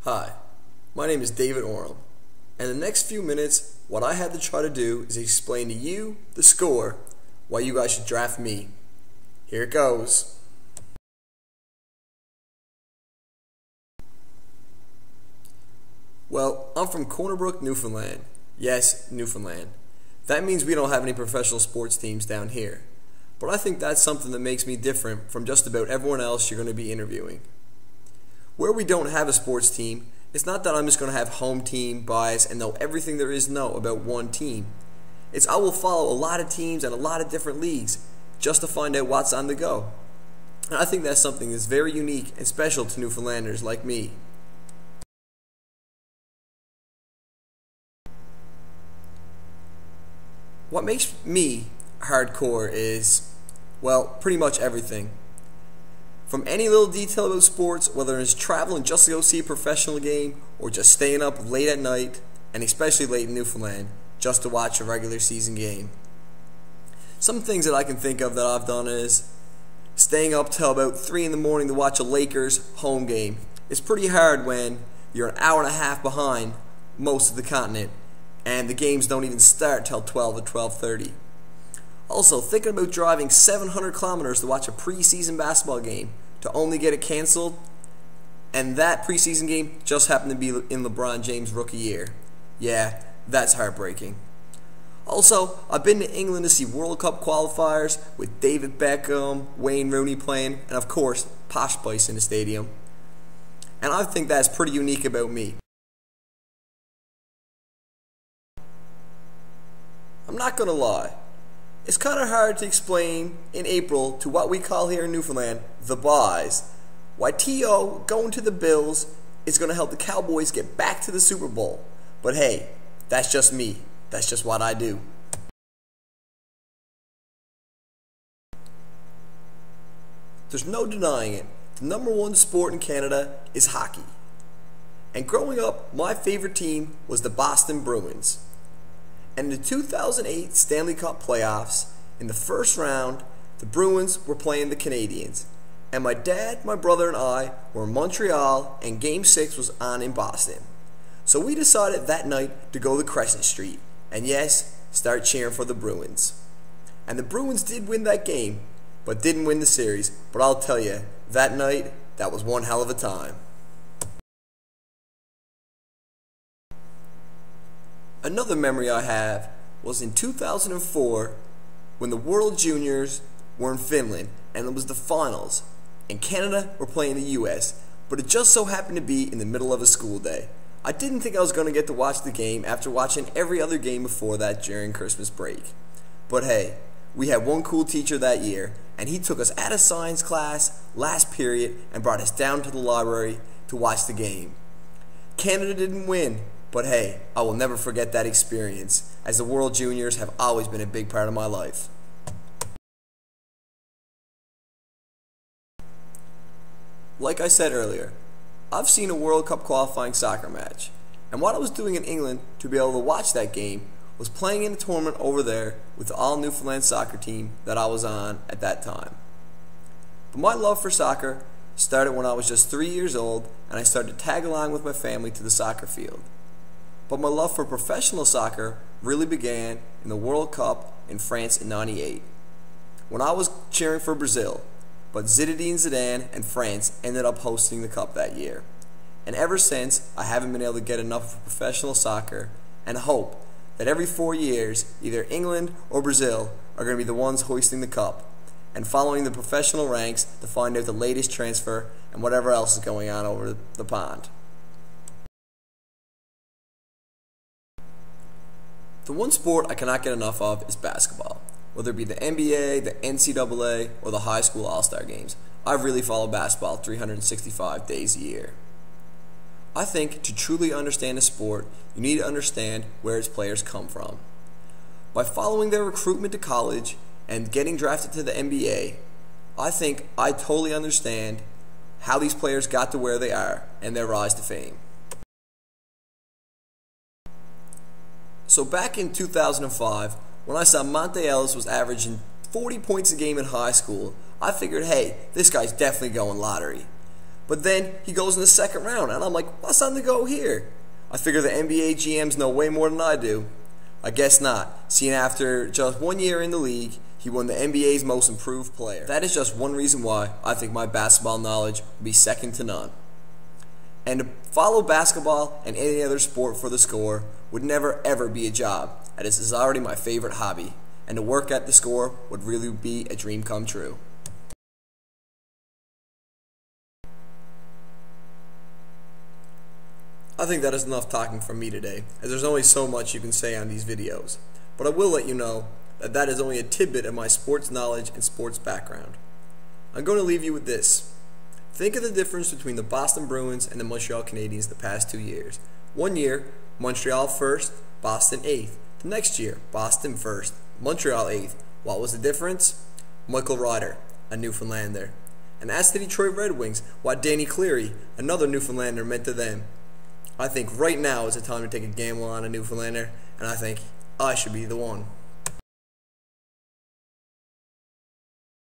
Hi, my name is David Orem, and in the next few minutes, what I had to try to do is explain to you, the score, why you guys should draft me. Here it goes. Well, I'm from Corner Brook, Newfoundland. Yes, Newfoundland. That means we don't have any professional sports teams down here. But I think that's something that makes me different from just about everyone else you're going to be interviewing. Where we don't have a sports team, it's not that I'm just going to have home team bias and know everything there is to know about one team. It's I will follow a lot of teams and a lot of different leagues just to find out what's on the go. And I think that's something that's very unique and special to Newfoundlanders like me. What makes me hardcore is, well, pretty much everything. From any little detail about sports, whether it's traveling just to go see a professional game or just staying up late at night, and especially late in Newfoundland, just to watch a regular season game. Some things that I can think of that I've done is staying up till about 3 in the morning to watch a Lakers home game. It's pretty hard when you're an hour and a half behind most of the continent and the games don't even start till 12 or 12:30. Also, thinking about driving 700 kilometers to watch a preseason basketball game to only get it canceled, and that preseason game just happened to be in LeBron James' rookie year. Yeah, that's heartbreaking. Also, I've been to England to see World Cup qualifiers with David Beckham, Wayne Rooney playing, and of course, Posh Spice in the stadium. And I think that's pretty unique about me. I'm not gonna lie. It's kind of hard to explain in April to what we call here in Newfoundland the Boys why T.O. going to the Bills is going to help the Cowboys get back to the Super Bowl. But hey, that's just me. That's just what I do. There's no denying it. The #1 sport in Canada is hockey. And growing up, my favorite team was the Boston Bruins. And in the 2008 Stanley Cup playoffs, in the first round, the Bruins were playing the Canadiens. And my dad, my brother, and I were in Montreal, and Game 6 was on in Boston. So we decided that night to go to Crescent Street, and yes, start cheering for the Bruins. And the Bruins did win that game, but didn't win the series. But I'll tell you, that night, that was one hell of a time. Another memory I have was in 2004 when the World Juniors were in Finland and it was the finals and Canada were playing the US, but it just so happened to be in the middle of a school day. I didn't think I was going to get to watch the game after watching every other game before that during Christmas break. But hey, we had one cool teacher that year and he took us out of science class last period and brought us down to the library to watch the game. Canada didn't win. But hey, I will never forget that experience, as the World Juniors have always been a big part of my life. Like I said earlier, I've seen a World Cup qualifying soccer match, and what I was doing in England to be able to watch that game was playing in a tournament over there with the all Newfoundland soccer team that I was on at that time. But my love for soccer started when I was just 3 years old, and I started to tag along with my family to the soccer field. But my love for professional soccer really began in the World Cup in France in '98, when I was cheering for Brazil, but Zinedine Zidane and France ended up hosting the cup that year. And ever since, I haven't been able to get enough of professional soccer and hope that every 4 years, either England or Brazil are going to be the ones hoisting the cup and following the professional ranks to find out the latest transfer and whatever else is going on over the pond. The one sport I cannot get enough of is basketball. Whether it be the NBA, the NCAA, or the high school all-star games, I really follow basketball 365 days a year. I think to truly understand a sport, you need to understand where its players come from. By following their recruitment to college and getting drafted to the NBA, I think I totally understand how these players got to where they are and their rise to fame. So back in 2005, when I saw Monte Ellis was averaging 40 points a game in high school, I figured, hey, this guy's definitely going lottery. But then he goes in the second round, and I'm like, what's on the go here? I figure the NBA GMs know way more than I do. I guess not, seeing after just 1 year in the league, he won the NBA's Most Improved Player. That is just one reason why I think my basketball knowledge will be second to none. And to follow basketball and any other sport for the score would never ever be a job, as this is already my favorite hobby, and to work at the score would really be a dream come true. I think that is enough talking from me today, as there's only so much you can say on these videos. But I will let you know that that is only a tidbit of my sports knowledge and sports background. I'm going to leave you with this. Think of the difference between the Boston Bruins and the Montreal Canadiens the past 2 years. 1 year, Montreal first, Boston 8th. The next year, Boston first, Montreal 8th. What was the difference? Michael Ryder, a Newfoundlander. And as to the Detroit Red Wings, what Danny Cleary, another Newfoundlander, meant to them. I think right now is the time to take a gamble on a Newfoundlander, and I think I should be the one.